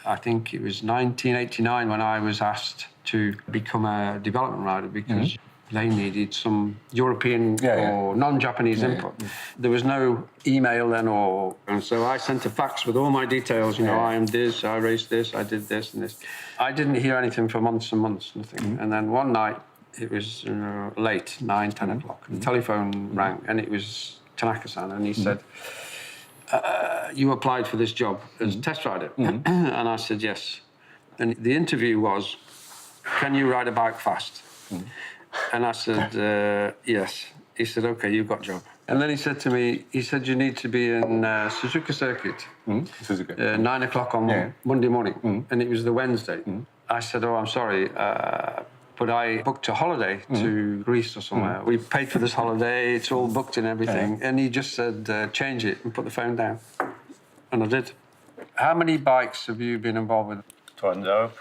I think it was 1989 when I was asked to become a development rider because they needed some European or non-Japanese input. There was no email then, and so I sent a fax with all my details. You know, I am this, I raced this, I did this and this. I didn't hear anything for months and months, nothing. And then one night, it was late, 9, 10 o'clock. The telephone rang, and it was Tanaka-san, and he said, you applied for this job as a test rider. And I said, yes. And the interview was, can you ride a bike fast? And I said, yes. He said, okay, you've got a job. And then he said to me, you need to be in Suzuka Circuit, 9 o'clock on Monday morning. And it was the Wednesday. I said, oh, I'm sorry, but I booked a holiday to Greece or somewhere. We paid for this holiday, it's all booked and everything. And he just said, change it and put the phone down. And I did. How many bikes have you been involved with? Transalp.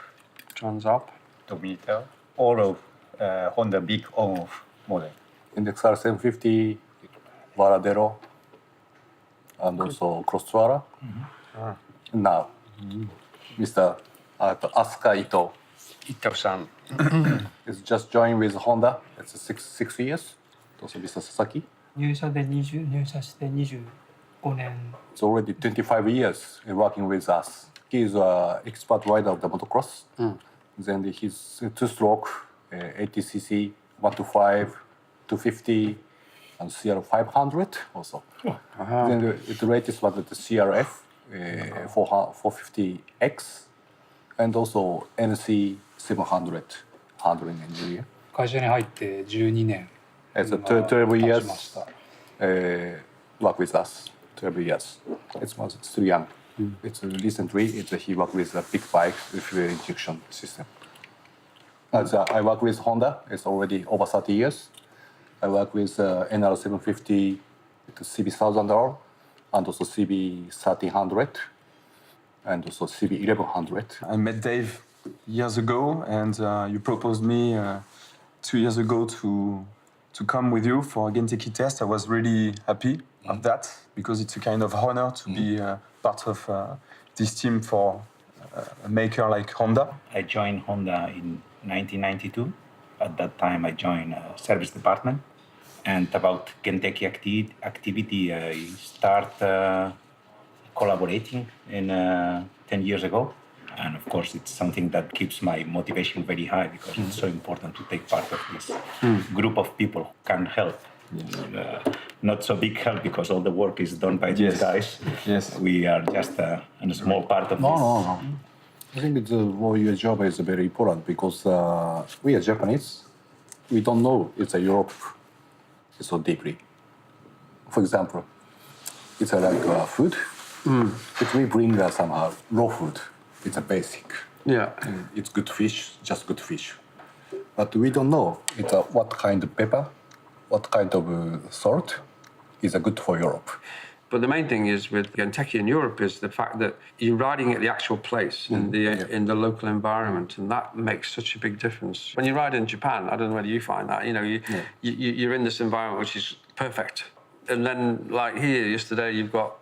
Domita, all of Honda big model. Index R750, Varadero, and also Crosstourer. Now, Mr. Asuka Ito. Ito-san. Is just joined with Honda. It's 6 years. Also Mr. Sasaki. 入社して25年 It's already 25 years working with us. He is an expert rider of the motocross. Then he's two-stroke, 80cc, 125, 250, and CR 500 also. Then the latest was the CRF 450X, and also NC 700 handling engineer. 会社に入って12年 It's 12 years work with us. 12 years. It's still young. It's recently he worked with a big bike with fuel injection system. As I work with Honda, it's already over 30 years. I work with NR750, CB1000R, and also CB1300, and also CB1100. I met Dave years ago, and you proposed me 2 years ago to come with you for a Genteki test. I was really happy of that because it's a kind of honor to be part of this team for a maker like Honda. I joined Honda in 1992. At that time, I joined service department. And about Genteki activity, I start collaborating in 10 years ago. And of course, it's something that keeps my motivation very high because it's so important to take part of this group of people who can help. Not so big help because all the work is done by these guys. Yes. We are just a small part of this. No. I think your job is very important because we are Japanese. We don't know it's a Europe so deeply. For example, it's like food. If we bring some raw food, it's a basic. Yeah. It's good fish, just good fish. But we don't know it's what kind of pepper, what kind of salt is good for Europe. But the main thing is with Genteki in Europe is the fact that you're riding at the actual place in the local environment, and that makes such a big difference. When you ride in Japan, I don't know whether you find that, you're in this environment which is perfect. And then like here yesterday, you've got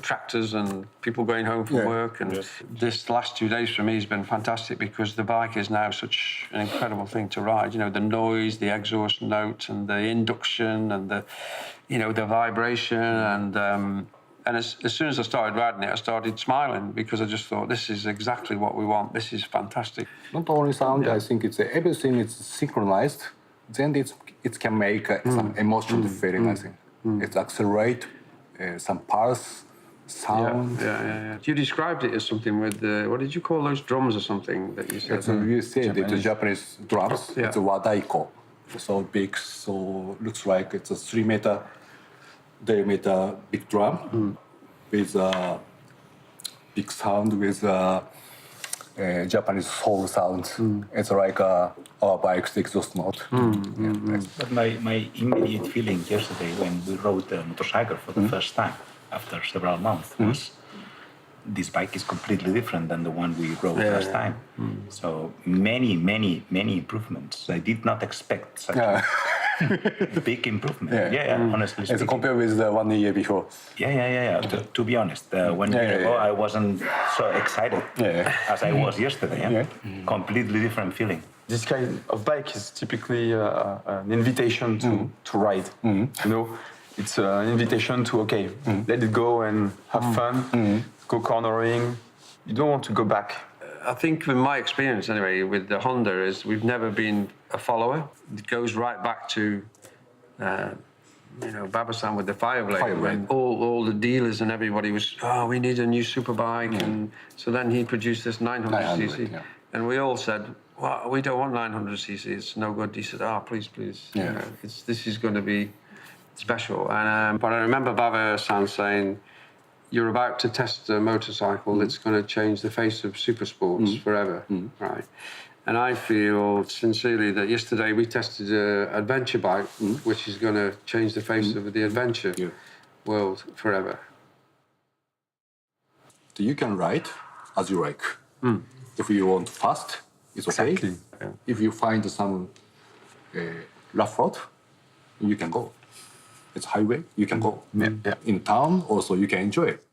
tractors and people going home from work. And this last 2 days for me has been fantastic because the bike is now such an incredible thing to ride. The noise, the exhaust note, and the induction, and the vibration. And as soon as I started riding it, I started smiling because I just thought, this is exactly what we want. This is fantastic. Not only sound, I think it's everything is synchronized. Then it can make some emotional feeling, I think. It accelerates. Some pulse, sound. Yeah. You described it as something with what did you call those drums or something that you said? You said it's Japanese drums. It's a wadaiko. So big, so looks like it's a 3-meter diameter big drum with a big sound with Japanese soul sound. It's like our bike's exhaust note. But my immediate feeling yesterday when we rode a motorcycle for the first time after several months was this bike is completely different than the one we rode last time. So many improvements. I did not expect such Big improvement. Yeah, honestly It's speaking. compared with the 1 year before. Yeah. To be honest, 1 year ago, I wasn't so excited as I was yesterday. Completely different feeling. This kind of bike is typically an invitation to ride. You know, it's an invitation to let it go and have fun, go cornering. You don't want to go back. I think with my experience anyway with the Honda is we've never been a follower. It goes right back to Babasan with the Fireblade. When all the dealers and everybody was, we need a new superbike, and so then he produced this 900cc, and we all said, well, we don't want 900cc. It's no good. He said, please. This is going to be special. And but I remember Baba-san saying, you're about to test a motorcycle that's going to change the face of supersports forever, right? And I feel sincerely that yesterday we tested an adventure bike, which is going to change the face of the adventure world forever. You can ride as you like. If you want fast, it's okay. Exactly. If you find some rough road, you can go. It's highway, you can go. In town, also you can enjoy it.